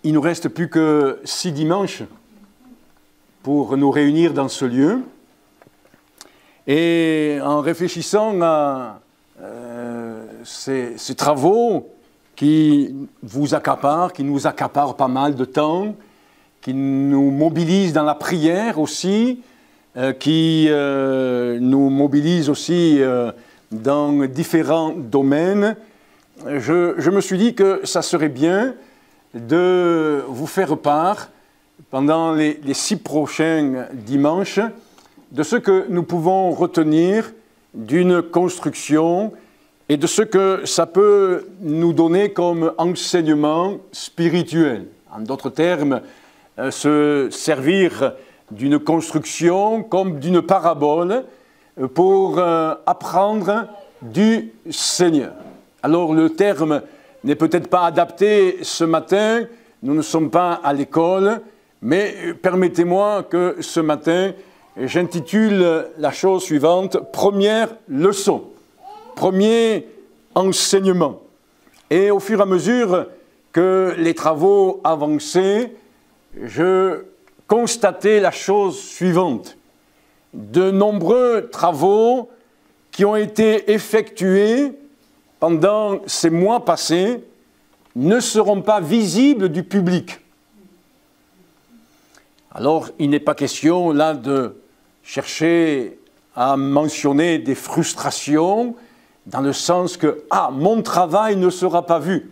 il ne nous reste plus que 6 dimanches pour nous réunir dans ce lieu. Et en réfléchissant à ces travaux qui vous accaparent, qui nous accaparent pas mal de temps, qui nous mobilisent dans la prière aussi, qui nous mobilisent aussi dans différents domaines, je me suis dit que ça serait bien de vous faire part, pendant les 6 prochains dimanches, de ce que nous pouvons retenir d'une construction et de ce que ça peut nous donner comme enseignement spirituel. En d'autres termes, se servir d'une construction comme d'une parabole pour apprendre du Seigneur. Alors le terme n'est peut-être pas adapté ce matin, nous ne sommes pas à l'école, mais permettez-moi que ce matin, j'intitule la chose suivante, première leçon, premier enseignement. Et au fur et à mesure que les travaux avançaient, je constatais la chose suivante. De nombreux travaux qui ont été effectués pendant ces mois passés ne seront pas visibles du public. Alors, il n'est pas question là de chercher à mentionner des frustrations dans le sens que « Ah, mon travail ne sera pas vu ».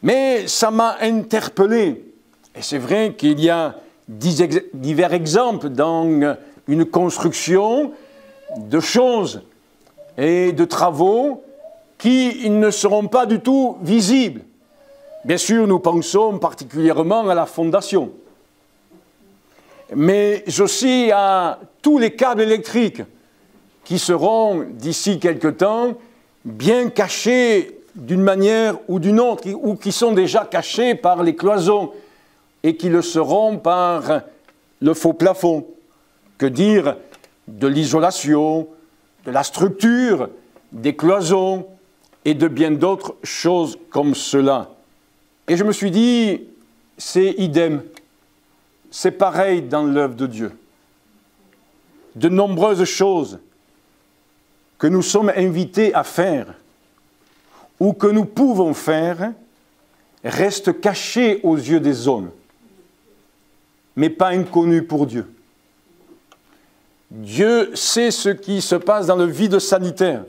Mais ça m'a interpellé. Et c'est vrai qu'il y a divers exemples dans une construction de choses et de travaux qui ne seront pas du tout visibles. Bien sûr, nous pensons particulièrement à la fondation, mais aussi à tous les câbles électriques qui seront, d'ici quelque temps, bien cachés d'une manière ou d'une autre, ou qui sont déjà cachés par les cloisons, et qui le seront par le faux plafond. Que dire de l'isolation, de la structure, des cloisons, et de bien d'autres choses comme cela. Et je me suis dit, c'est idem. C'est pareil dans l'œuvre de Dieu. De nombreuses choses que nous sommes invités à faire ou que nous pouvons faire restent cachées aux yeux des hommes, mais pas inconnues pour Dieu. Dieu sait ce qui se passe dans le vide sanitaire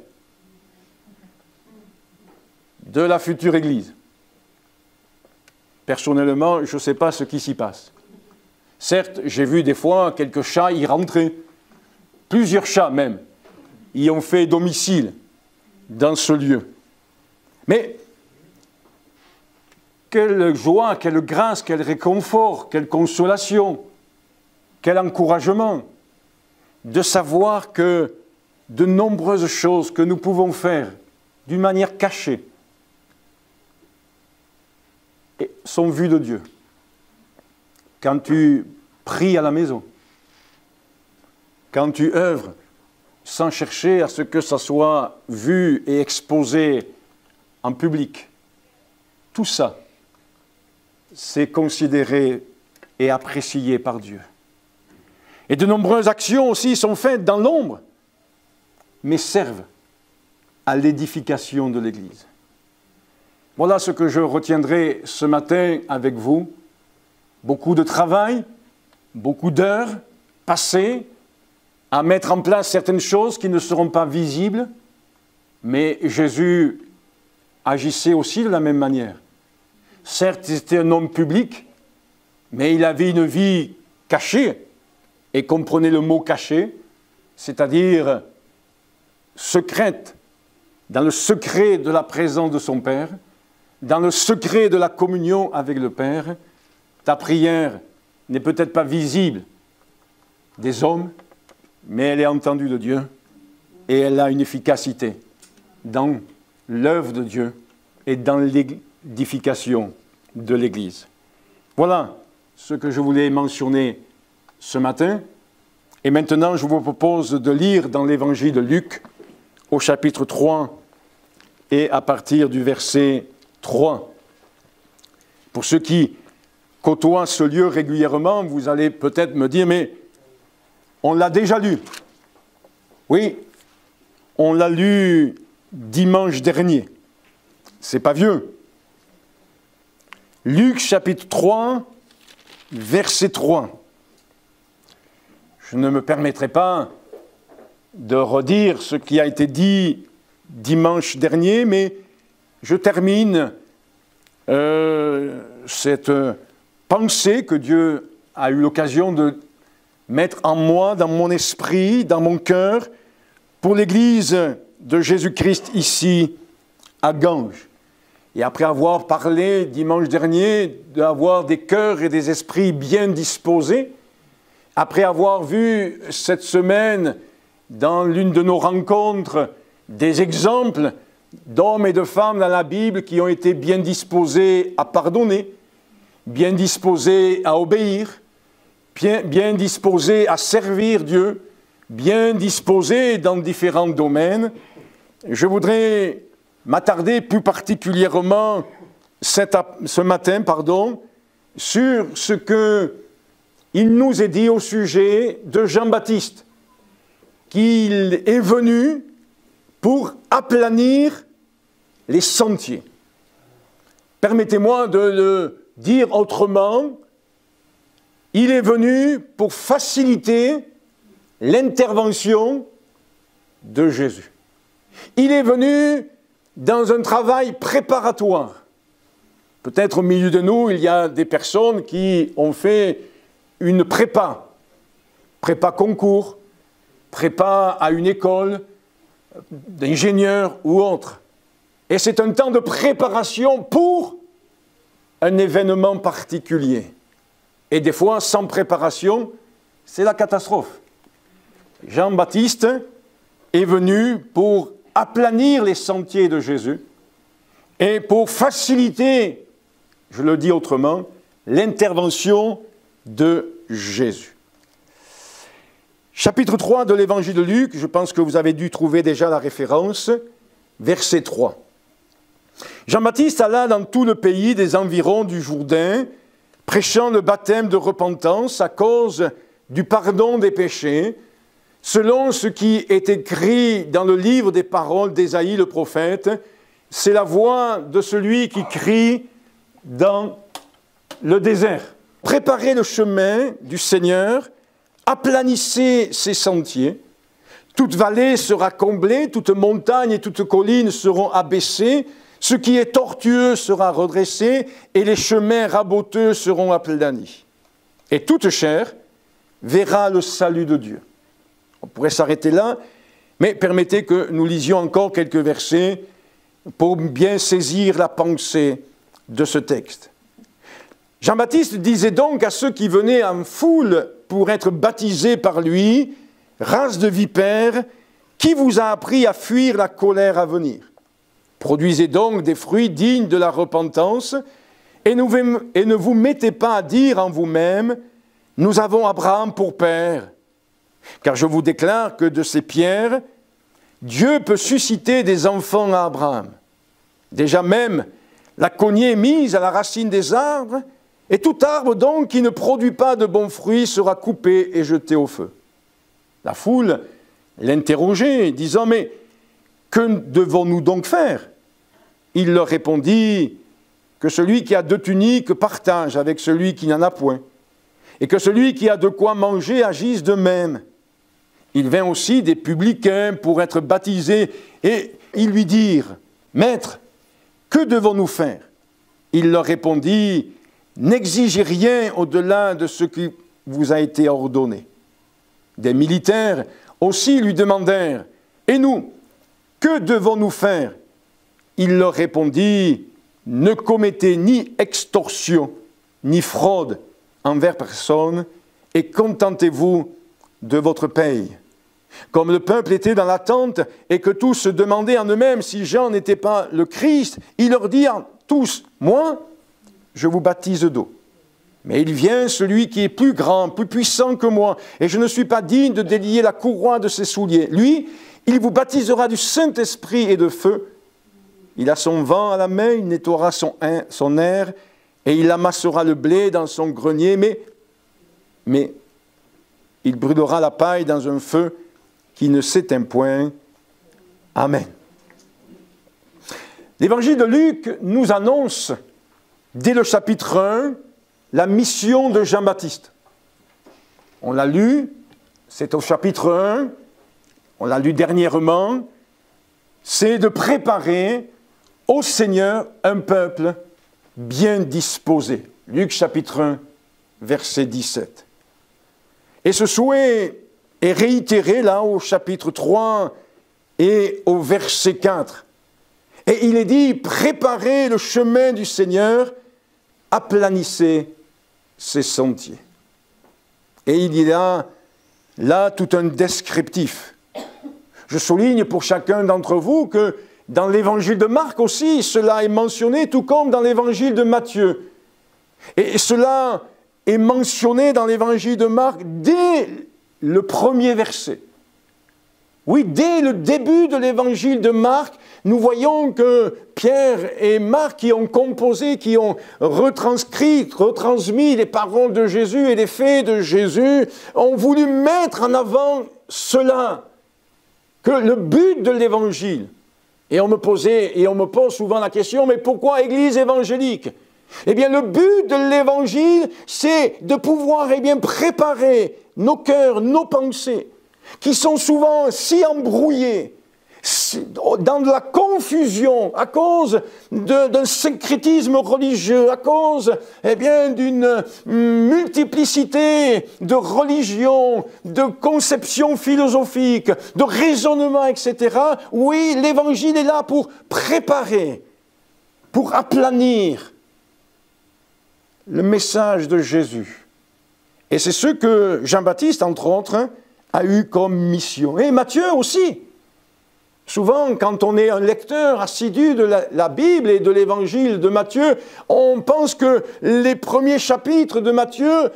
de la future Église. Personnellement, je ne sais pas ce qui s'y passe. Certes, j'ai vu des fois quelques chats y rentrer, plusieurs chats même, y ont fait domicile dans ce lieu. Mais quelle joie, quelle grâce, quel réconfort, quelle consolation, quel encouragement de savoir que de nombreuses choses que nous pouvons faire d'une manière cachée sont vues de Dieu. Quand tu pries à la maison, quand tu œuvres sans chercher à ce que ça soit vu et exposé en public, tout ça, c'est considéré et apprécié par Dieu. Et de nombreuses actions aussi sont faites dans l'ombre, mais servent à l'édification de l'Église. Voilà ce que je retiendrai ce matin avec vous. Beaucoup de travail, beaucoup d'heures passées à mettre en place certaines choses qui ne seront pas visibles, mais Jésus agissait aussi de la même manière. Certes, il était un homme public, mais il avait une vie cachée, et comprenez le mot caché, c'est-à-dire secrète, dans le secret de la présence de son Père, dans le secret de la communion avec le Père. Ta prière n'est peut-être pas visible des hommes, mais elle est entendue de Dieu et elle a une efficacité dans l'œuvre de Dieu et dans l'édification de l'Église. Voilà ce que je voulais mentionner ce matin. Et maintenant, je vous propose de lire dans l'Évangile de Luc, au chapitre 3, et à partir du verset 3. Pour ceux qui côtoient ce lieu régulièrement, vous allez peut-être me dire, mais on l'a déjà lu. Oui, on l'a lu dimanche dernier. C'est pas vieux. Luc chapitre 3, verset 3. Je ne me permettrai pas de redire ce qui a été dit dimanche dernier, mais je termine cette pensée que Dieu a eu l'occasion de mettre en moi, dans mon esprit, dans mon cœur, pour l'Église de Jésus-Christ ici à Ganges. Et après avoir parlé dimanche dernier d'avoir des cœurs et des esprits bien disposés, après avoir vu cette semaine dans l'une de nos rencontres des exemples d'hommes et de femmes dans la Bible qui ont été bien disposés à pardonner, bien disposés à obéir, bien disposés à servir Dieu, bien disposés dans différents domaines, je voudrais m'attarder plus particulièrement ce matin, sur ce qu'il nous est dit au sujet de Jean-Baptiste, qu'il est venu pour aplanir les sentiers. Permettez-moi de le dire autrement, il est venu pour faciliter l'intervention de Jésus. Il est venu dans un travail préparatoire. Peut-être au milieu de nous, il y a des personnes qui ont fait une prépa concours, prépa à une école d'ingénieur ou autre. Et c'est un temps de préparation pour un événement particulier. Et des fois, sans préparation, c'est la catastrophe. Jean-Baptiste est venu pour aplanir les sentiers de Jésus et pour faciliter, je le dis autrement, l'intervention de Jésus. Chapitre 3 de l'Évangile de Luc, je pense que vous avez dû trouver déjà la référence, verset 3. Jean-Baptiste alla dans tout le pays des environs du Jourdain, prêchant le baptême de repentance à cause du pardon des péchés, selon ce qui est écrit dans le livre des paroles d'Ésaïe le prophète. C'est la voix de celui qui crie dans le désert. Préparez le chemin du Seigneur, aplanissez ses sentiers. Toute vallée sera comblée, toute montagne et toute colline seront abaissées, ce qui est tortueux sera redressé, et les chemins raboteux seront aplanis. Et toute chair verra le salut de Dieu. On pourrait s'arrêter là, mais permettez que nous lisions encore quelques versets pour bien saisir la pensée de ce texte. Jean-Baptiste disait donc à ceux qui venaient en foule pour être baptisés par lui, « Race de vipères, qui vous a appris à fuir la colère à venir? Produisez donc des fruits dignes de la repentance, et ne vous mettez pas à dire en vous-même, « Nous avons Abraham pour père. » Car je vous déclare que de ces pierres, Dieu peut susciter des enfants à Abraham. Déjà même, la cognée est mise à la racine des arbres, et tout arbre donc qui ne produit pas de bons fruits sera coupé et jeté au feu. La foule l'interrogeait, disant, « Mais que devons-nous donc faire ?» Il leur répondit que celui qui a 2 tuniques partage avec celui qui n'en a point, et que celui qui a de quoi manger agisse de même. Il vint aussi des publicains pour être baptisés, et ils lui dirent, « Maître, que devons-nous faire ?» Il leur répondit, « N'exigez rien au-delà de ce qui vous a été ordonné. » Des militaires aussi lui demandèrent, « Et nous, que devons-nous faire ?» Il leur répondit, « Ne commettez ni extorsion, ni fraude envers personne, et contentez-vous de votre paye. » Comme le peuple était dans l'attente et que tous se demandaient en eux-mêmes si Jean n'était pas le Christ, il leur dit à tous, « Moi, je vous baptise d'eau. Mais il vient celui qui est plus grand, plus puissant que moi, et je ne suis pas digne de délier la courroie de ses souliers. Lui, il vous baptisera du Saint-Esprit et de feu. Il a son vent à la main, il nettoiera son air, et il amassera le blé dans son grenier, mais il brûlera la paille dans un feu qui ne s'éteint point. Amen. L'évangile de Luc nous annonce, dès le chapitre 1, la mission de Jean-Baptiste. On l'a lu, c'est au chapitre 1, on l'a lu dernièrement, c'est de préparer au Seigneur un peuple bien disposé. Luc chapitre 1, verset 17. Et ce souhait est réitéré là au chapitre 3 et au verset 4. Et il est dit, préparez le chemin du Seigneur, aplanissez ses sentiers. Et il y a là tout un descriptif. Je souligne pour chacun d'entre vous que dans l'évangile de Marc aussi, cela est mentionné, tout comme dans l'évangile de Matthieu. Et cela est mentionné dans l'évangile de Marc dès le premier verset. Oui, dès le début de l'évangile de Marc, nous voyons que Pierre et Marc qui ont composé, qui ont retransmis les paroles de Jésus et les faits de Jésus, ont voulu mettre en avant cela, que le but de l'évangile, et on me pose souvent la question, mais pourquoi Église évangélique ? Eh bien, le but de l'évangile, c'est de pouvoir préparer nos cœurs, nos pensées, qui sont souvent si embrouillés, dans de la confusion, à cause d'un syncrétisme religieux, à cause d'une multiplicité de religions, de conceptions philosophiques, de raisonnements, etc. Oui, l'évangile est là pour préparer, pour aplanir le message de Jésus. Et c'est ce que Jean-Baptiste, entre autres, a eu comme mission. Et Matthieu aussi. Souvent, quand on est un lecteur assidu de la Bible et de l'évangile de Matthieu, on pense que les premiers chapitres de Matthieu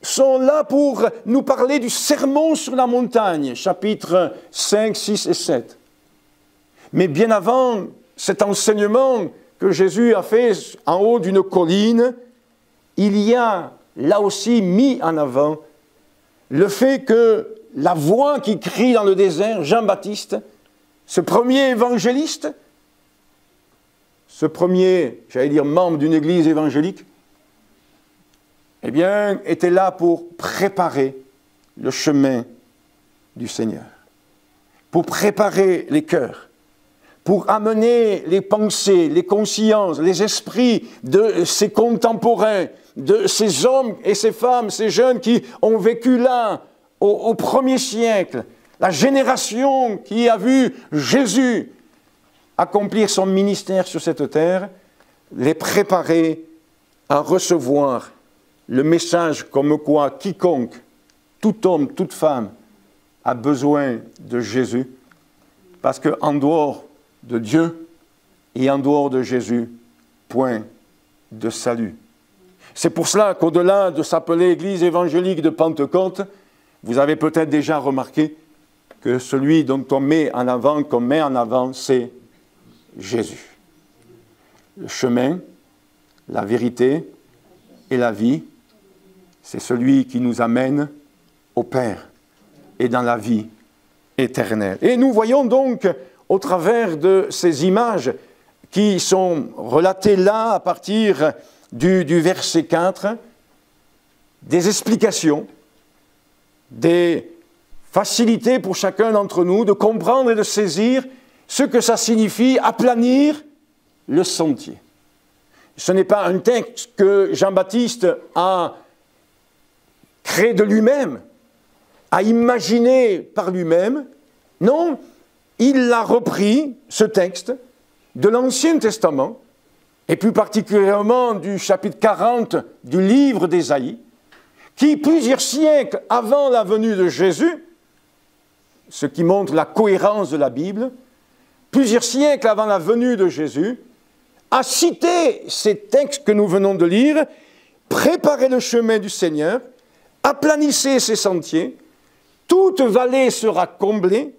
sont là pour nous parler du sermon sur la montagne, chapitres 5, 6 et 7. Mais bien avant cet enseignement que Jésus a fait en haut d'une colline, il y a là aussi mis en avant le fait que la voix qui crie dans le désert, Jean-Baptiste, ce premier évangéliste, ce premier, membre d'une église évangélique, était là pour préparer le chemin du Seigneur, pour préparer les cœurs, pour amener les pensées, les consciences, les esprits de ses contemporains, de ces hommes et ces femmes, ces jeunes qui ont vécu là au premier siècle, la génération qui a vu Jésus accomplir son ministère sur cette terre, les préparer à recevoir le message comme quoi quiconque, tout homme, toute femme, a besoin de Jésus, parce qu'en dehors de Dieu et en dehors de Jésus, point de salut. C'est pour cela qu'au-delà de s'appeler Église évangélique de Pentecôte, vous avez peut-être déjà remarqué que celui dont on met en avant, c'est Jésus. Le chemin, la vérité et la vie, c'est celui qui nous amène au Père et dans la vie éternelle. Et nous voyons donc, au travers de ces images qui sont relatées là, à partir du verset 4, des explications, des facilités pour chacun d'entre nous de comprendre et de saisir ce que ça signifie aplanir le sentier. Ce n'est pas un texte que Jean-Baptiste a créé de lui-même, a imaginé par lui-même. Non, il a repris, ce texte, de l'Ancien Testament, et plus particulièrement du chapitre 40 du livre d'Ésaïe, qui, plusieurs siècles avant la venue de Jésus, ce qui montre la cohérence de la Bible, plusieurs siècles avant la venue de Jésus, a cité ces textes que nous venons de lire, « Préparez le chemin du Seigneur, aplanissez ses sentiers, toute vallée sera comblée,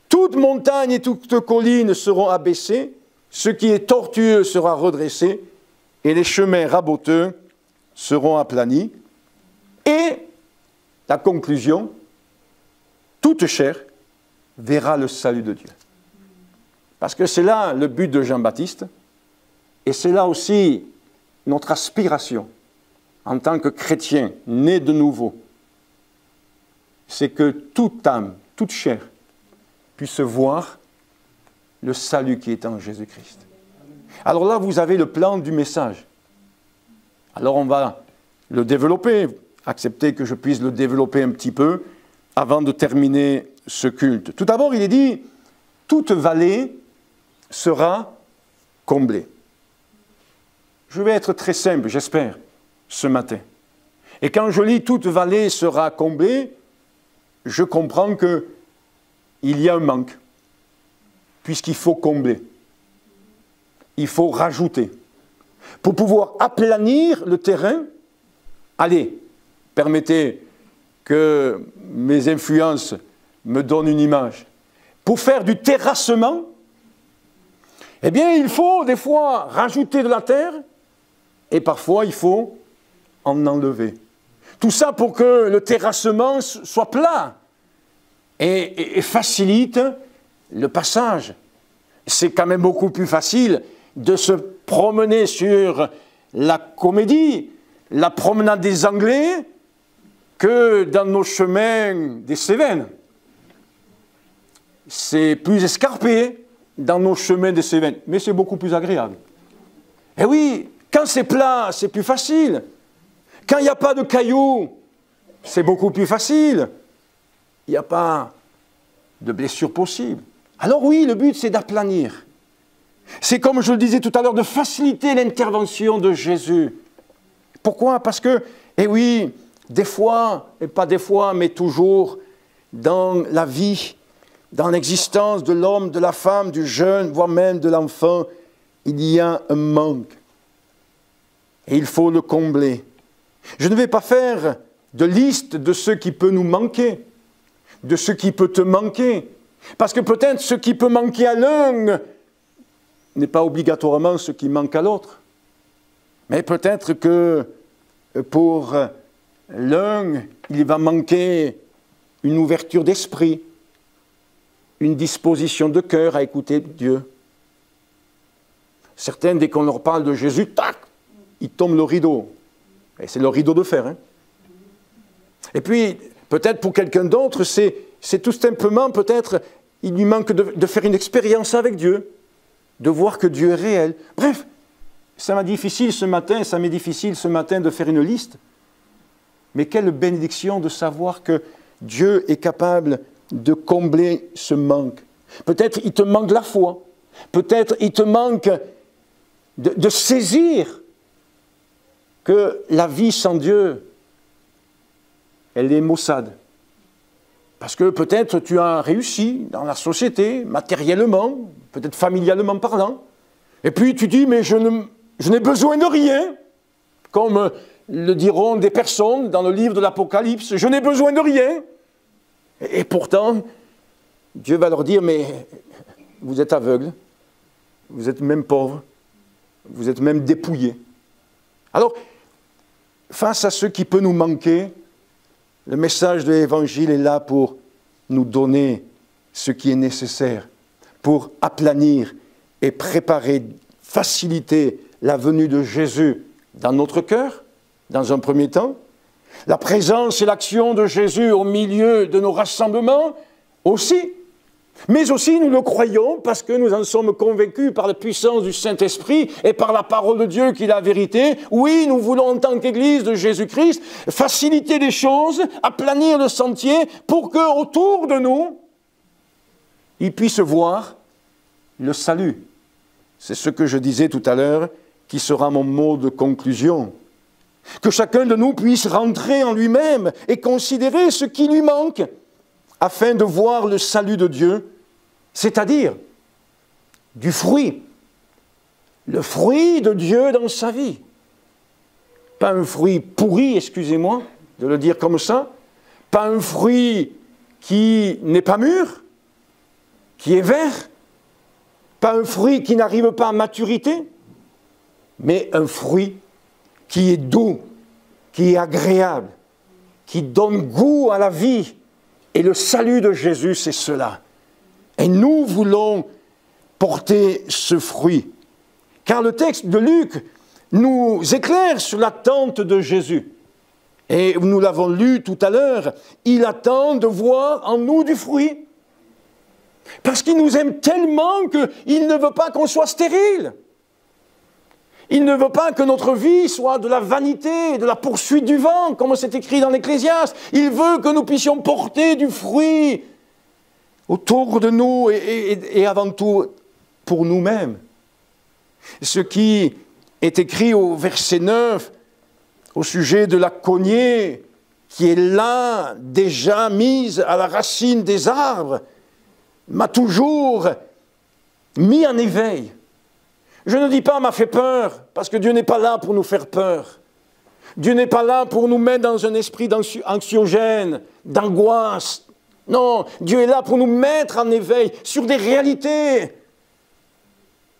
toute montagne et toute colline seront abaissées, ce qui est tortueux sera redressé, et les chemins raboteux seront aplanis. Et la conclusion, toute chair verra le salut de Dieu. Parce que c'est là le but de Jean-Baptiste, et c'est là aussi notre aspiration en tant que chrétien, né de nouveau. C'est que toute âme, toute chair, puisse voir le salut qui est en Jésus-Christ. Alors là, vous avez le plan du message. Alors on va le développer. Acceptez que je puisse le développer un petit peu avant de terminer ce culte. Tout d'abord, il est dit, toute vallée sera comblée. Je vais être très simple, j'espère, ce matin. Et quand je lis « toute vallée sera comblée », je comprends qu'il y a un manque, puisqu'il faut combler. Il faut rajouter. Pour pouvoir aplanir le terrain, allez, permettez que mes influences me donnent une image. Pour faire du terrassement, eh bien, il faut des fois rajouter de la terre et parfois il faut en enlever. Tout ça pour que le terrassement soit plat et facilite le passage. C'est quand même beaucoup plus facile de se promener sur la comédie, la promenade des Anglais, que dans nos chemins des Cévennes. C'est plus escarpé dans nos chemins des Cévennes, mais c'est beaucoup plus agréable. Et oui, quand c'est plat, c'est plus facile. Quand il n'y a pas de cailloux, c'est beaucoup plus facile. Il n'y a pas de blessure possible. Alors oui, le but, c'est d'aplanir. C'est comme je le disais tout à l'heure, de faciliter l'intervention de Jésus. Pourquoi? Parce que, eh oui, des fois, et pas des fois, mais toujours, dans la vie, dans l'existence de l'homme, de la femme, du jeune, voire même de l'enfant, il y a un manque. Et il faut le combler. Je ne vais pas faire de liste de ce qui peut nous manquer, de ce qui peut te manquer. Parce que peut-être ce qui peut manquer à l'un n'est pas obligatoirement ce qui manque à l'autre. Mais peut-être que pour l'un, il va manquer une ouverture d'esprit, une disposition de cœur à écouter Dieu. Certains, dès qu'on leur parle de Jésus, tac, ils tombent le rideau. Et c'est le rideau de fer. Hein. Et puis, peut-être pour quelqu'un d'autre, c'est tout simplement, peut-être, il lui manque de faire une expérience avec Dieu, de voir que Dieu est réel. Bref, ça m'est difficile ce matin de faire une liste. Mais quelle bénédiction de savoir que Dieu est capable de combler ce manque. Peut-être il te manque la foi. Peut-être il te manque de saisir que la vie sans Dieu, elle est maussade. Parce que peut-être tu as réussi dans la société, matériellement, peut-être familialement parlant. Et puis tu dis, mais je n'ai besoin de rien. Comme le diront des personnes dans le livre de l'Apocalypse, je n'ai besoin de rien. Et pourtant, Dieu va leur dire, mais vous êtes aveugles, vous êtes même pauvres, vous êtes même dépouillés. Alors, face à ce qui peut nous manquer, le message de l'Évangile est là pour nous donner ce qui est nécessaire, pour aplanir et préparer, faciliter la venue de Jésus dans notre cœur, dans un premier temps, la présence et l'action de Jésus au milieu de nos rassemblements aussi. Mais aussi, nous le croyons parce que nous en sommes convaincus par la puissance du Saint-Esprit et par la parole de Dieu qui est la vérité. Oui, nous voulons en tant qu'Église de Jésus-Christ faciliter les choses, aplanir le sentier pour qu'autour de nous, ils puissent voir le salut. C'est ce que je disais tout à l'heure qui sera mon mot de conclusion. Que chacun de nous puisse rentrer en lui-même et considérer ce qui lui manque afin de voir le salut de Dieu, c'est-à-dire du fruit, le fruit de Dieu dans sa vie. Pas un fruit pourri, excusez-moi de le dire comme ça, pas un fruit qui n'est pas mûr, qui est vert, pas un fruit qui n'arrive pas à maturité, mais un fruit qui est doux, qui est agréable, qui donne goût à la vie. Et le salut de Jésus, c'est cela. Et nous voulons porter ce fruit. Car le texte de Luc nous éclaire sur l'attente de Jésus. Et nous l'avons lu tout à l'heure, il attend de voir en nous du fruit. Parce qu'il nous aime tellement qu'il ne veut pas qu'on soit stérile. Il ne veut pas que notre vie soit de la vanité, de la poursuite du vent, comme c'est écrit dans l'Ecclésiaste. Il veut que nous puissions porter du fruit autour de nous et avant tout pour nous-mêmes. Ce qui est écrit au verset 9, au sujet de la cognée, qui est là, déjà mise à la racine des arbres, m'a toujours mis en éveil. Je ne dis pas m'a fait peur, parce que Dieu n'est pas là pour nous faire peur. Dieu n'est pas là pour nous mettre dans un esprit anxiogène, d'angoisse. Non, Dieu est là pour nous mettre en éveil sur des réalités.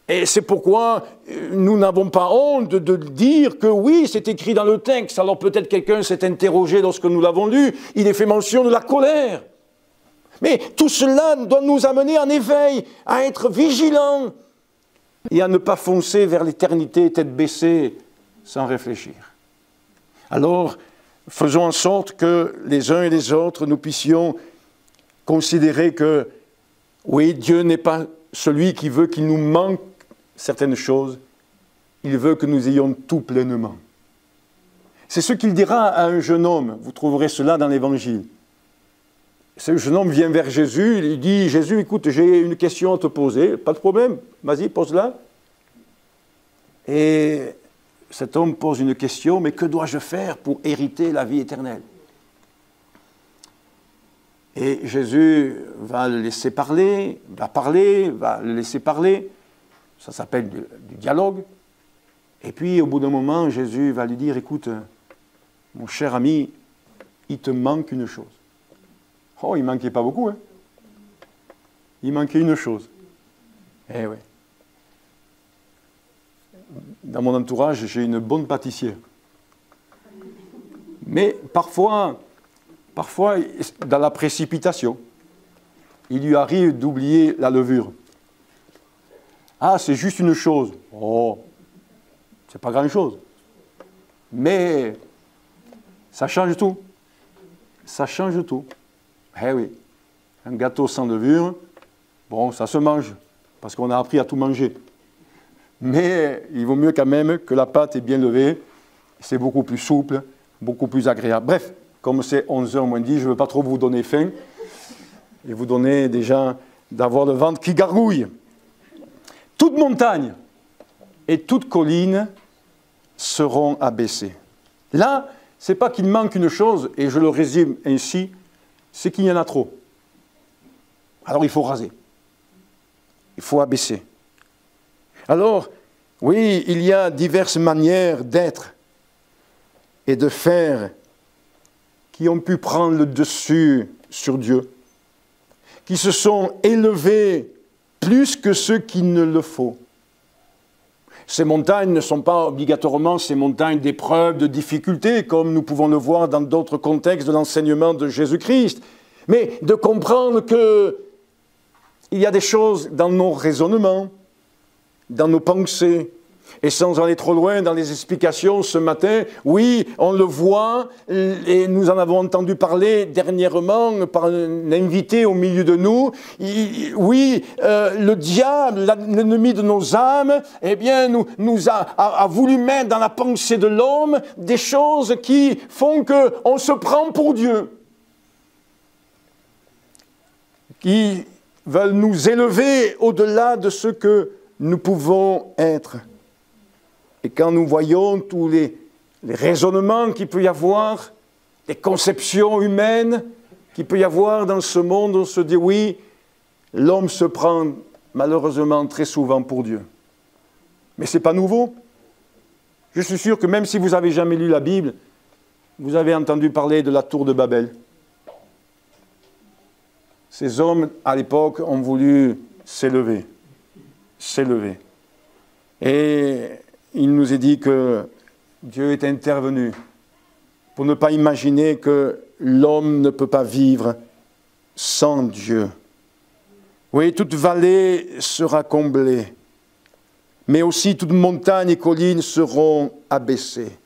Et c'est pourquoi nous n'avons pas honte de dire que oui, c'est écrit dans le texte. Alors peut-être quelqu'un s'est interrogé lorsque nous l'avons lu. Il est fait mention de la colère. Mais tout cela doit nous amener en éveil, à être vigilants et à ne pas foncer vers l'éternité tête baissée sans réfléchir. Alors, faisons en sorte que les uns et les autres, nous puissions considérer que, oui, Dieu n'est pas celui qui veut qu'il nous manque certaines choses, il veut que nous ayons tout pleinement. C'est ce qu'il dira à un jeune homme, vous trouverez cela dans l'Évangile. Ce jeune homme vient vers Jésus, il dit, Jésus, écoute, j'ai une question à te poser, pas de problème, vas-y, pose-la. Et cet homme pose une question, mais que dois-je faire pour hériter la vie éternelle? Et Jésus va le laisser parler, va le laisser parler, ça s'appelle du dialogue. Et puis, au bout d'un moment, Jésus va lui dire, écoute, mon cher ami, il te manque une chose. Oh, il ne manquait pas beaucoup, hein. Il manquait une chose. Eh oui. Dans mon entourage, j'ai une bonne pâtissière. Mais parfois, dans la précipitation, il lui arrive d'oublier la levure. Ah, c'est juste une chose. Oh, c'est pas grand-chose. Mais ça change tout. Ça change tout. Eh oui, un gâteau sans levure, bon, ça se mange, parce qu'on a appris à tout manger. Mais il vaut mieux quand même que la pâte est bien levée, c'est beaucoup plus souple, beaucoup plus agréable. Bref, comme c'est 11h moins 10, je ne veux pas trop vous donner faim, et vous donner déjà d'avoir le ventre qui gargouille. Toute montagne et toute colline seront abaissées. Là, ce n'est pas qu'il manque une chose, et je le résume ainsi, c'est qu'il y en a trop. Alors il faut raser. Il faut abaisser. Alors, oui, il y a diverses manières d'être et de faire qui ont pu prendre le dessus sur Dieu, qui se sont élevés plus que ceux qui ne le faut. Ces montagnes ne sont pas obligatoirement ces montagnes d'épreuves, de difficultés, comme nous pouvons le voir dans d'autres contextes de l'enseignement de Jésus-Christ, mais de comprendre qu'il y a des choses dans nos raisonnements, dans nos pensées, et sans aller trop loin dans les explications ce matin, oui, on le voit, et nous en avons entendu parler dernièrement par un invité au milieu de nous, oui, le diable, l'ennemi de nos âmes, eh bien, nous a voulu mettre dans la pensée de l'homme des choses qui font qu'on se prend pour Dieu, qui veulent nous élever au-delà de ce que nous pouvons être. Et quand nous voyons tous les raisonnements qu'il peut y avoir, les conceptions humaines qu'il peut y avoir dans ce monde, on se dit oui, l'homme se prend malheureusement très souvent pour Dieu. Mais ce n'est pas nouveau. Je suis sûr que même si vous n'avez jamais lu la Bible, vous avez entendu parler de la tour de Babel. Ces hommes, à l'époque, ont voulu s'élever. Et il nous est dit que Dieu est intervenu pour ne pas imaginer que l'homme ne peut pas vivre sans Dieu. Oui, toute vallée sera comblée, mais aussi toute montagne et collines seront abaissées.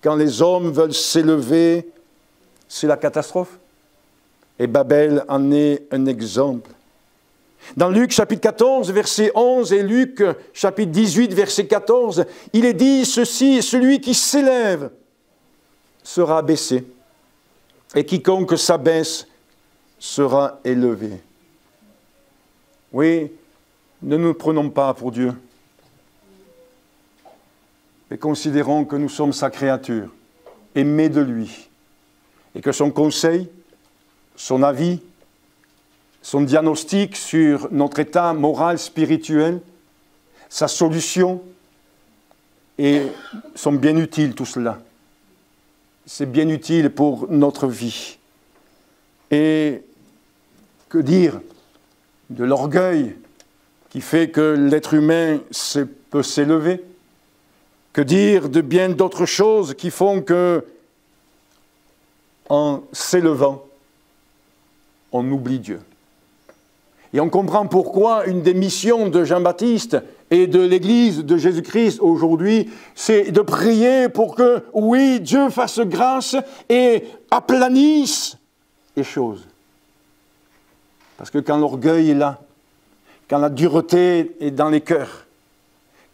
Quand les hommes veulent s'élever, c'est la catastrophe. Et Babel en est un exemple. Dans Luc chapitre 14, verset 11 et Luc chapitre 18, verset 14, il est dit ceci, celui qui s'élève sera abaissé, et quiconque s'abaisse sera élevé. Oui, ne nous prenons pas pour Dieu, mais considérons que nous sommes sa créature, aimée de lui, et que son conseil, son avis, son diagnostic sur notre état moral, spirituel, sa solution, sont bien utiles tout cela. C'est bien utile pour notre vie. Et que dire de l'orgueil qui fait que l'être humain peut s'élever? Que dire de bien d'autres choses qui font que, en s'élevant, on oublie Dieu? Et on comprend pourquoi une des missions de Jean-Baptiste et de l'Église de Jésus-Christ aujourd'hui, c'est de prier pour que, oui, Dieu fasse grâce et aplanisse les choses. Parce que quand l'orgueil est là, quand la dureté est dans les cœurs,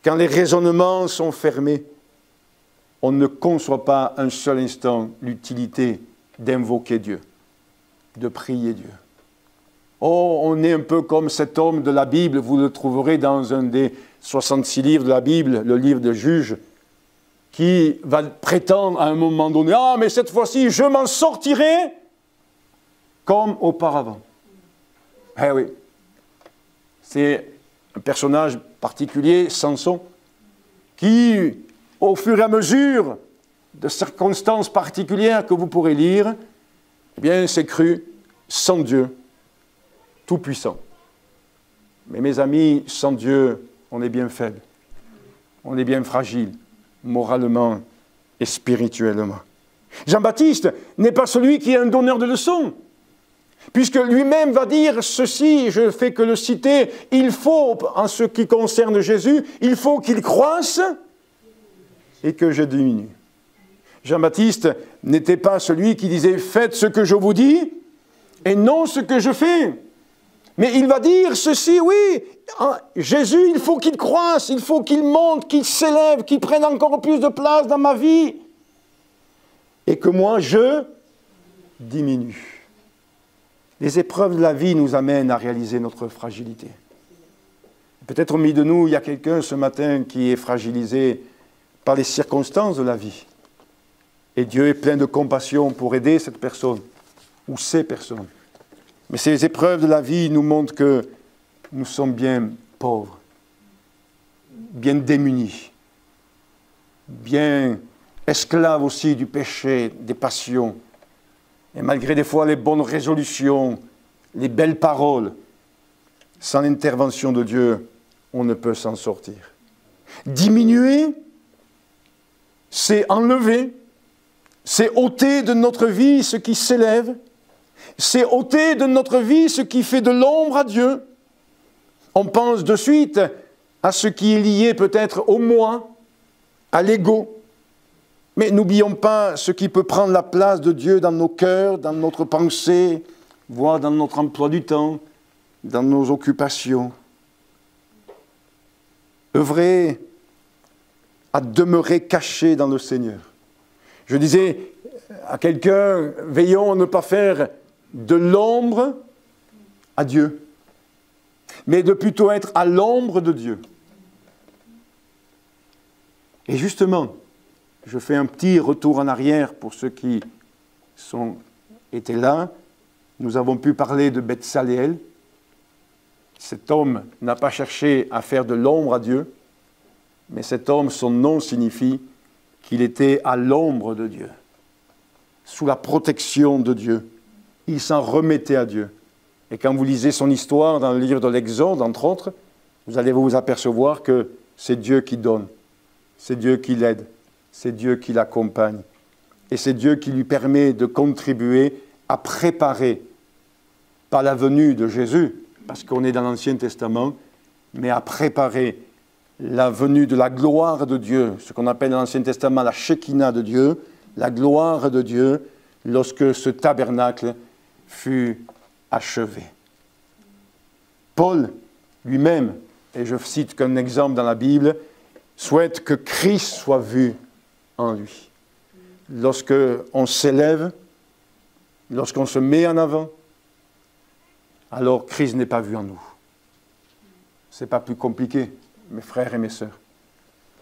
quand les raisonnements sont fermés, on ne conçoit pas un seul instant l'utilité d'invoquer Dieu, de prier Dieu. Oh, on est un peu comme cet homme de la Bible, vous le trouverez dans un des 66 livres de la Bible, le livre de Juges, qui va prétendre à un moment donné, « Ah, mais cette fois-ci, je m'en sortirai comme auparavant. » Eh oui, c'est un personnage particulier, Samson, qui, au fur et à mesure de circonstances particulières que vous pourrez lire, eh bien, s'est cru sans Dieu, tout-puissant. Mais mes amis, sans Dieu, on est bien faible. On est bien fragile, moralement et spirituellement. Jean-Baptiste n'est pas celui qui est un donneur de leçons, puisque lui-même va dire ceci, je ne fais que le citer, il faut, en ce qui concerne Jésus, il faut qu'il croisse et que je diminue. Jean-Baptiste n'était pas celui qui disait « Faites ce que je vous dis et non ce que je fais ». Mais il va dire ceci, oui, Jésus, il faut qu'il croisse, il faut qu'il monte, qu'il s'élève, qu'il prenne encore plus de place dans ma vie. Et que moi, je diminue. Les épreuves de la vie nous amènent à réaliser notre fragilité. Peut-être au milieu de nous, il y a quelqu'un ce matin qui est fragilisé par les circonstances de la vie. Et Dieu est plein de compassion pour aider cette personne ou ces personnes. Mais ces épreuves de la vie nous montrent que nous sommes bien pauvres, bien démunis, bien esclaves aussi du péché, des passions. Et malgré des fois les bonnes résolutions, les belles paroles, sans l'intervention de Dieu, on ne peut s'en sortir. Diminuer, c'est enlever, c'est ôter de notre vie ce qui s'élève, c'est ôter de notre vie ce qui fait de l'ombre à Dieu. On pense de suite à ce qui est lié peut-être au moi, à l'ego. Mais n'oublions pas ce qui peut prendre la place de Dieu dans nos cœurs, dans notre pensée, voire dans notre emploi du temps, dans nos occupations. Œuvrer à demeurer caché dans le Seigneur. Je disais à quelqu'un, veillons à ne pas faire de l'ombre à Dieu, mais de plutôt être à l'ombre de Dieu. Et justement, je fais un petit retour en arrière pour ceux qui étaient là. Nous avons pu parler de Betsaléel. Cet homme n'a pas cherché à faire de l'ombre à Dieu, mais cet homme, son nom signifie qu'il était à l'ombre de Dieu, sous la protection de Dieu. Il s'en remettait à Dieu. Et quand vous lisez son histoire dans le livre de l'Exode, entre autres, vous allez vous apercevoir que c'est Dieu qui donne. c'est Dieu qui l'aide, c'est Dieu qui l'accompagne. Et c'est Dieu qui lui permet de contribuer à préparer, pas la venue de Jésus, parce qu'on est dans l'Ancien Testament, mais à préparer la venue de la gloire de Dieu, ce qu'on appelle dans l'Ancien Testament la Shekinah de Dieu, la gloire de Dieu, lorsque ce tabernacle fut achevé. Paul lui-même, et je cite qu'un exemple dans la Bible, souhaite que Christ soit vu en lui. Lorsque on s'élève, lorsqu'on se met en avant, alors Christ n'est pas vu en nous. Ce n'est pas plus compliqué, mes frères et mes sœurs.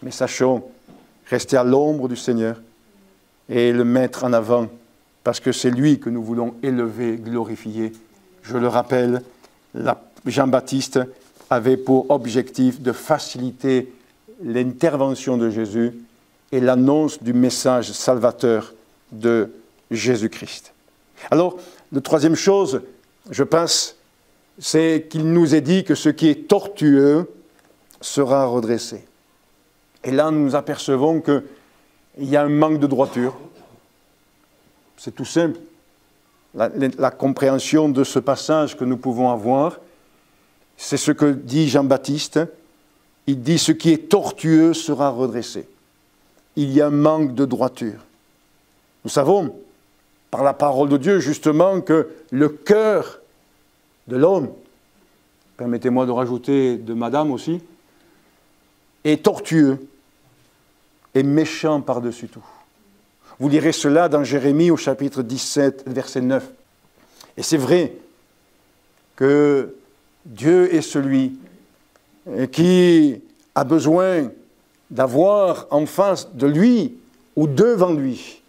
Mais sachons rester à l'ombre du Seigneur et le mettre en avant, parce que c'est lui que nous voulons élever, glorifier. Je le rappelle, Jean-Baptiste avait pour objectif de faciliter l'intervention de Jésus et l'annonce du message salvateur de Jésus-Christ. Alors, la troisième chose, je pense, c'est qu'il nous est dit que ce qui est tortueux sera redressé. Et là, nous apercevons qu'il y a un manque de droiture. C'est tout simple. La compréhension de ce passage que nous pouvons avoir, c'est ce que dit Jean-Baptiste. Il dit « ce qui est tortueux sera redressé ». Il y a un manque de droiture. Nous savons, par la parole de Dieu, justement, que le cœur de l'homme, permettez-moi de rajouter de madame aussi, est tortueux et méchant par-dessus tout. Vous lirez cela dans Jérémie au chapitre 17, verset 9. Et c'est vrai que Dieu est celui qui a besoin d'avoir en face de lui ou devant lui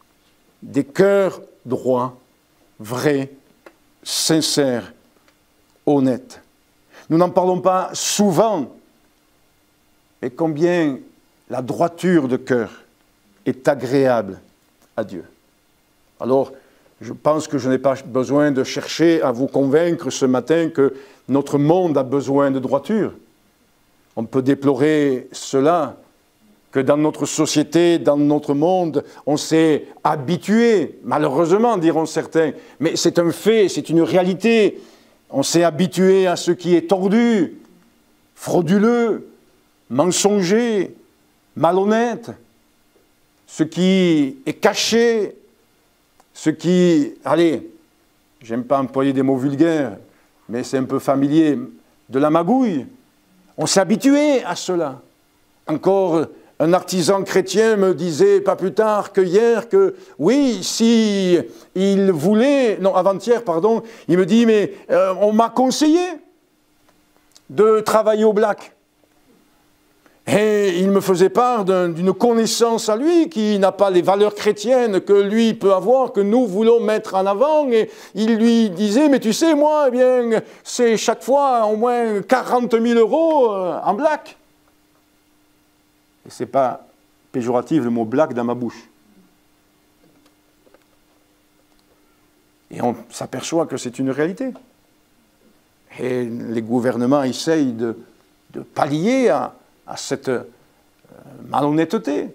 des cœurs droits, vrais, sincères, honnêtes. Nous n'en parlons pas souvent, mais combien la droiture de cœur est agréable à Dieu. Alors, je pense que je n'ai pas besoin de chercher à vous convaincre ce matin que notre monde a besoin de droiture. On peut déplorer cela, que dans notre société, dans notre monde, on s'est habitué, malheureusement diront certains, mais c'est un fait, c'est une réalité. On s'est habitué à ce qui est tordu, frauduleux, mensonger, malhonnête, ce qui est caché, ce qui, allez, j'aime pas employer des mots vulgaires, mais c'est un peu familier, de la magouille. On s'est habitué à cela. Encore un artisan chrétien me disait pas plus tard que hier que oui, si il voulait, non avant-hier pardon, il me dit mais on m'a conseillé de travailler au black. Et il me faisait part d'une connaissance à lui qui n'a pas les valeurs chrétiennes que lui peut avoir, que nous voulons mettre en avant. Et il lui disait, mais tu sais, moi, eh bien, c'est chaque fois au moins 40 000 € en black. Et ce n'est pas péjoratif le mot black dans ma bouche. Et on s'aperçoit que c'est une réalité. Et les gouvernements essayent de pallier à cette malhonnêteté.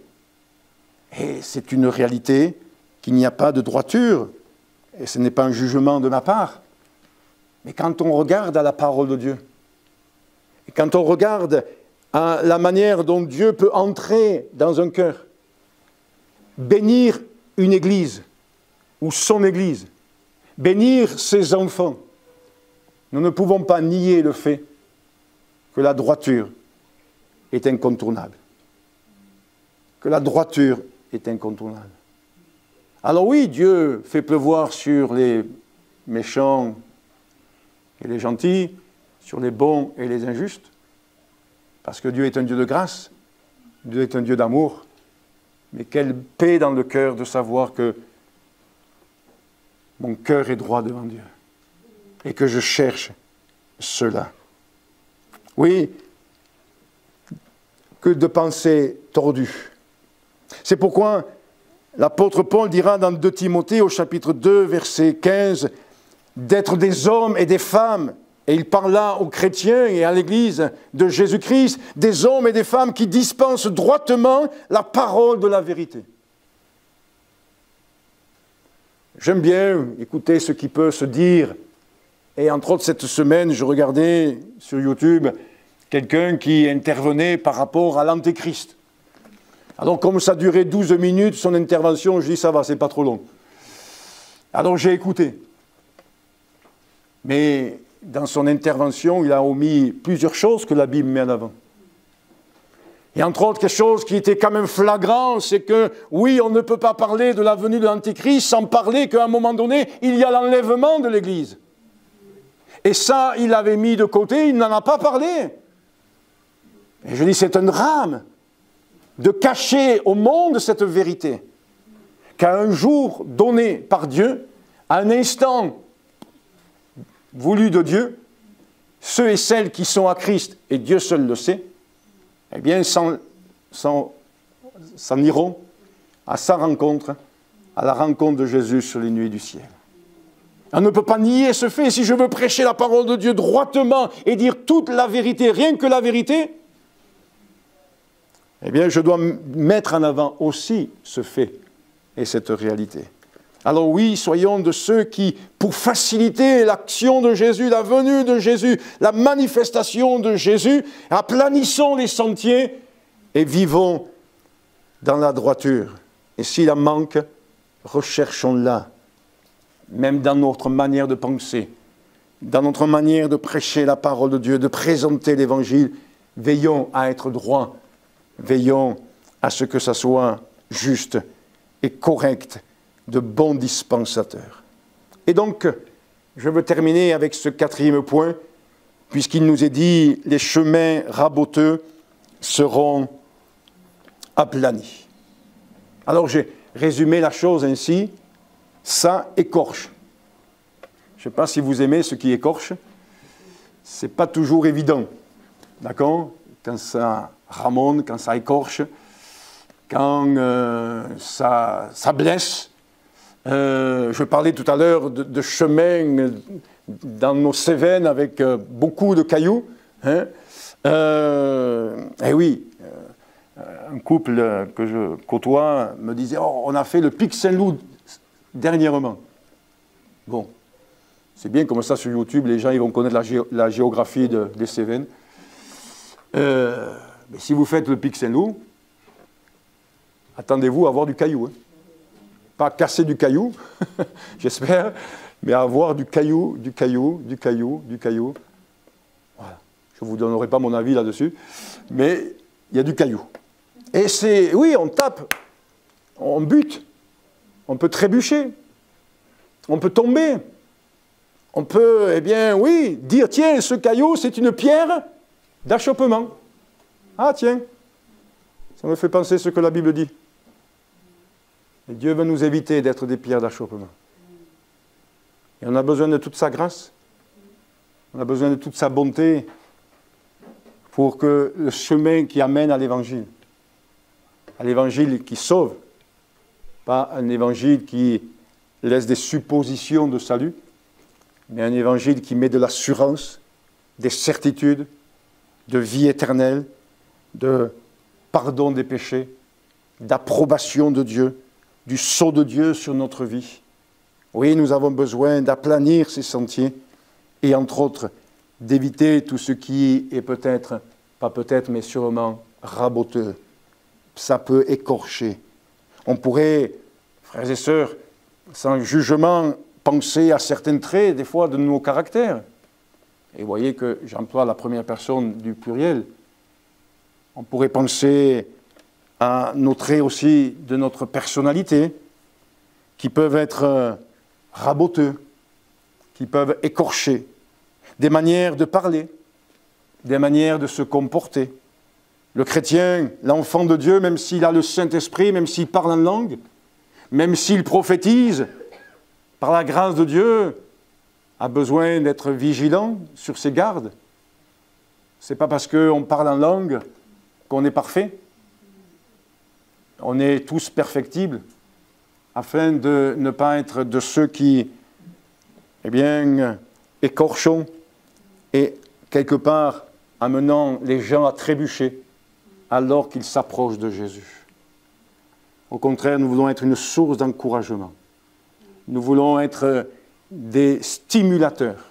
Et c'est une réalité qu'il n'y a pas de droiture. Et ce n'est pas un jugement de ma part. Mais quand on regarde à la parole de Dieu, et quand on regarde à la manière dont Dieu peut entrer dans un cœur, bénir une église, ou son église, bénir ses enfants, nous ne pouvons pas nier le fait que la droiture est incontournable. Que la droiture est incontournable. Alors oui, Dieu fait pleuvoir sur les méchants et les gentils, sur les bons et les injustes, parce que Dieu est un Dieu de grâce, Dieu est un Dieu d'amour, mais quelle paix dans le cœur de savoir que mon cœur est droit devant Dieu et que je cherche cela. Oui, que de pensées tordues. C'est pourquoi l'apôtre Paul dira dans 2 Timothée au chapitre 2, verset 15, d'être des hommes et des femmes Et il parla aux chrétiens et à l'Église de Jésus-Christ, des hommes et des femmes qui dispensent droitement la parole de la vérité. J'aime bien écouter ce qui peut se dire. Et entre autres, cette semaine, je regardais sur YouTube quelqu'un qui intervenait par rapport à l'Antéchrist. Alors, comme ça durait 12 minutes, son intervention, je dis, ça va, c'est pas trop long. Alors, j'ai écouté. Mais dans son intervention, il a omis plusieurs choses que la Bible met en avant. Et entre autres, quelque chose qui était quand même flagrant, c'est que, oui, on ne peut pas parler de la venue de l'Antéchrist sans parler qu'à un moment donné, il y a l'enlèvement de l'Église. Et ça, il l'avait mis de côté, il n'en a pas parlé. Et je dis, c'est un drame de cacher au monde cette vérité, qu'à un jour donné par Dieu, à un instant voulu de Dieu, ceux et celles qui sont à Christ, et Dieu seul le sait, eh bien, s'en iront à sa rencontre, à la rencontre de Jésus sur les nuées du ciel. On ne peut pas nier ce fait. Si je veux prêcher la parole de Dieu droitement et dire toute la vérité, rien que la vérité, eh bien, je dois mettre en avant aussi ce fait et cette réalité. Alors oui, soyons de ceux qui, pour faciliter l'action de Jésus, la venue de Jésus, la manifestation de Jésus, aplanissons les sentiers et vivons dans la droiture. Et s'il en manque, recherchons-la, même dans notre manière de penser, dans notre manière de prêcher la parole de Dieu, de présenter l'Évangile. Veillons à être droits, veillons à ce que ça soit juste et correct, de bons dispensateurs. Et donc, je veux terminer avec ce 4e point, puisqu'il nous est dit, les chemins raboteux seront aplanis. Alors, j'ai résumé la chose ainsi, ça écorche. Je ne sais pas si vous aimez ce qui écorche, ce n'est pas toujours évident, d'accord? Quand ça ramone, quand ça écorche, quand ça blesse. Je parlais tout à l'heure de chemin dans nos Cévennes avec beaucoup de cailloux. Hein. Et oui, un couple que je côtoie me disait « Oh, on a fait le Pic Saint-Loup dernièrement. » Bon, c'est bien comme ça sur YouTube, les gens ils vont connaître la géographie des Cévennes. Mais si vous faites le Pic Saint-Loup, attendez-vous à avoir du caillou. Hein. Pas casser du caillou, j'espère, mais avoir du caillou, du caillou, du caillou, du caillou. Voilà. Je ne vous donnerai pas mon avis là-dessus, mais il y a du caillou. Et c'est, oui, on tape, on bute, on peut trébucher, on peut tomber, on peut, eh bien, oui, dire, tiens, ce caillou, c'est une pierre d'achoppement. Ah, tiens, ça me fait penser ce que la Bible dit. Et Dieu veut nous éviter d'être des pierres d'achoppement. Et on a besoin de toute sa grâce, on a besoin de toute sa bonté pour que le chemin qui amène à l'évangile qui sauve, pas un évangile qui laisse des suppositions de salut, mais un évangile qui met de l'assurance, des certitudes, de vie éternelle, de pardon des péchés, d'approbation de Dieu, du sceau de Dieu sur notre vie. Oui, nous avons besoin d'aplanir ces sentiers et, entre autres, d'éviter tout ce qui est peut-être, pas peut-être, mais sûrement raboteux. Ça peut écorcher. On pourrait, frères et sœurs, sans jugement, penser à certains traits, des fois, de nos caractères. Et vous voyez que j'emploie la première personne du pluriel. On pourrait penser à nos traits aussi de notre personnalité, qui peuvent être raboteux, qui peuvent écorcher, des manières de parler, des manières de se comporter. Le chrétien, l'enfant de Dieu, même s'il a le Saint-Esprit, même s'il parle en langue, même s'il prophétise, par la grâce de Dieu, a besoin d'être vigilant sur ses gardes. Ce n'est pas parce qu'on parle en langue qu'on est parfait. On est tous perfectibles, afin de ne pas être de ceux qui, eh bien, écorchons et quelque part amenant les gens à trébucher alors qu'ils s'approchent de Jésus. Au contraire, nous voulons être une source d'encouragement. Nous voulons être des stimulateurs,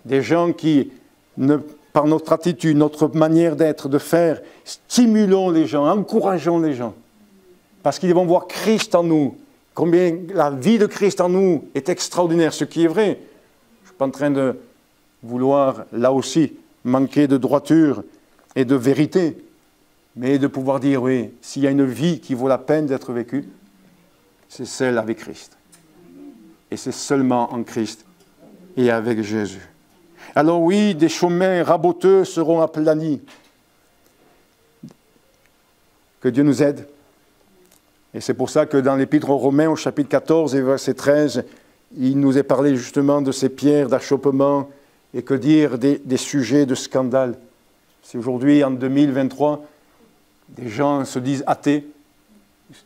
des gens qui, par notre attitude, notre manière d'être, de faire, stimulons les gens, encourageons les gens. Parce qu'ils vont voir Christ en nous, combien la vie de Christ en nous est extraordinaire, ce qui est vrai. Je ne suis pas en train de vouloir, là aussi, manquer de droiture et de vérité, mais de pouvoir dire, oui, s'il y a une vie qui vaut la peine d'être vécue, c'est celle avec Christ. Et c'est seulement en Christ et avec Jésus. Alors oui, des chemins raboteux seront aplanis. Que Dieu nous aide. Et c'est pour ça que dans l'Épître aux Romains, au chapitre 14 et verset 13, il nous est parlé justement de ces pierres d'achoppement et que dire des sujets de scandale. C'est aujourd'hui, en 2023, des gens se disent athées.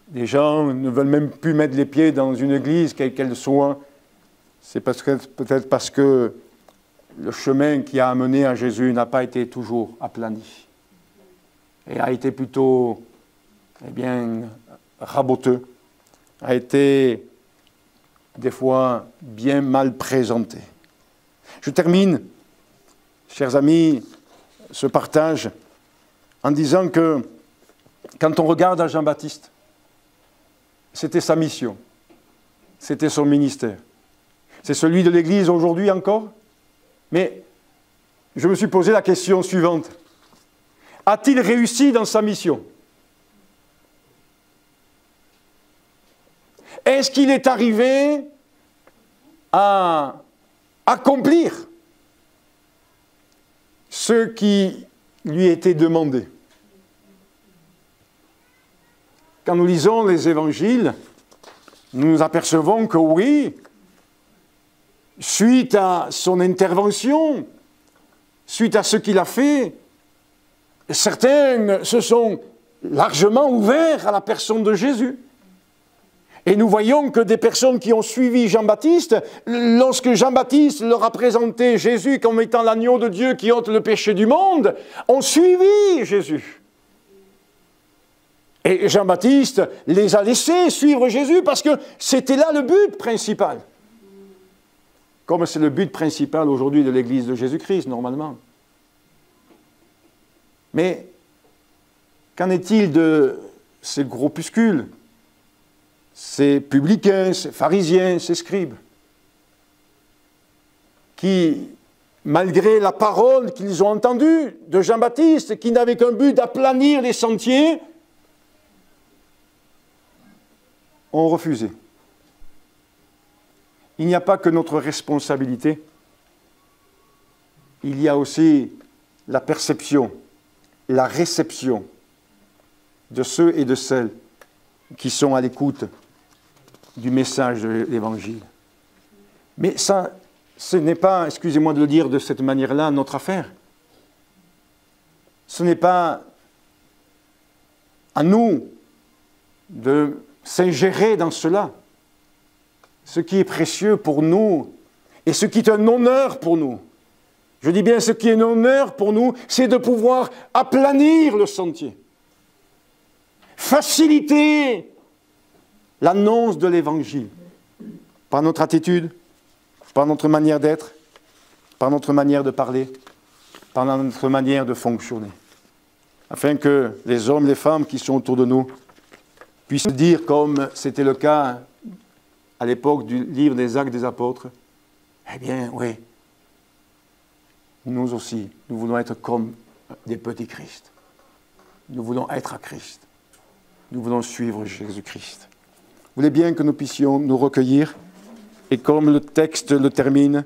Des gens ne veulent même plus mettre les pieds dans une église, quelle qu'elle soit. C'est peut-être parce que le chemin qui a amené à Jésus n'a pas été toujours aplani. Et a été plutôt, raboteux. A été, des fois, bien mal présenté. Je termine, chers amis, ce partage en disant que quand on regarde à Jean-Baptiste, c'était sa mission, c'était son ministère. C'est celui de l'Église aujourd'hui encore, mais je me suis posé la question suivante. A-t-il réussi dans sa mission? Est-ce qu'il est arrivé à accomplir ce qui lui était demandé? Quand nous lisons les évangiles, nous nous apercevons que oui, suite à son intervention, suite à ce qu'il a fait, certains se sont largement ouverts à la personne de Jésus. Et nous voyons que des personnes qui ont suivi Jean-Baptiste, lorsque Jean-Baptiste leur a présenté Jésus comme étant l'agneau de Dieu qui ôte le péché du monde, ont suivi Jésus. Et Jean-Baptiste les a laissés suivre Jésus parce que c'était là le but principal. Comme c'est le but principal aujourd'hui de l'Église de Jésus-Christ, normalement. Mais qu'en est-il de ces groupuscules, ces publicains, ces pharisiens, ces scribes, qui, malgré la parole qu'ils ont entendue de Jean-Baptiste, qui n'avait qu'un but d'aplanir les sentiers, ont refusé. Il n'y a pas que notre responsabilité, il y a aussi la perception, la réception de ceux et de celles qui sont à l'écoute du message de l'Évangile. Mais ça, ce n'est pas, excusez-moi de le dire de cette manière-là, notre affaire. Ce n'est pas à nous de s'ingérer dans cela. Ce qui est précieux pour nous et ce qui est un honneur pour nous. Je dis bien ce qui est un honneur pour nous, c'est de pouvoir aplanir le sentier. Faciliter l'annonce de l'Évangile par notre attitude, par notre manière d'être, par notre manière de parler, par notre manière de fonctionner. Afin que les hommes et les femmes qui sont autour de nous puissent dire, comme c'était le cas à l'époque du livre des Actes des Apôtres, eh bien, oui, nous aussi, nous voulons être comme des petits Christ. Nous voulons être à Christ. Nous voulons suivre Jésus-Christ. Vous voulez bien que nous puissions nous recueillir et comme le texte le termine,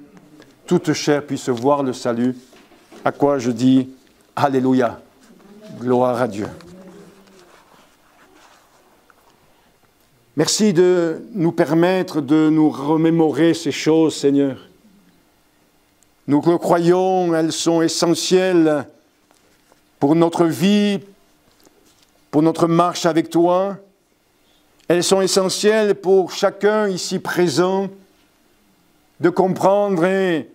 toute chair puisse voir le salut, à quoi je dis Alléluia, gloire à Dieu. Merci de nous permettre de nous remémorer ces choses, Seigneur. Nous le croyons, elles sont essentielles pour notre vie, pour notre marche avec toi. Elles sont essentielles pour chacun ici présent de comprendre et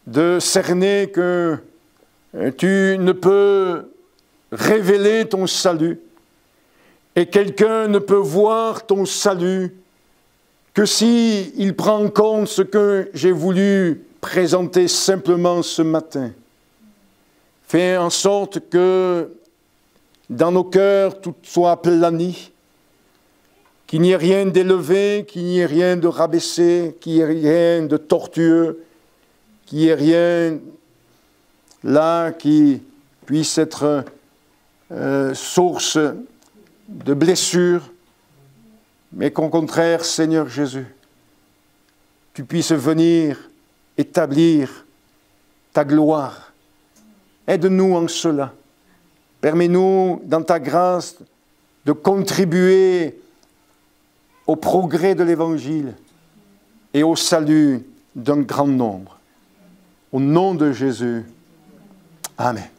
de cerner que tu ne peux révéler ton salut et quelqu'un ne peut voir ton salut que si il prend en compte ce que j'ai voulu présenter simplement ce matin. Fais en sorte que dans nos cœurs tout soit aplani, qu'il n'y ait rien d'élevé, qu'il n'y ait rien de rabaissé, qu'il n'y ait rien de tortueux, qu'il n'y ait rien là qui puisse être source de blessures, mais qu'au contraire, Seigneur Jésus, tu puisses venir établir ta gloire. Aide-nous en cela. Permets-nous, dans ta grâce, de contribuer au progrès de l'Évangile et au salut d'un grand nombre. Au nom de Jésus. Amen.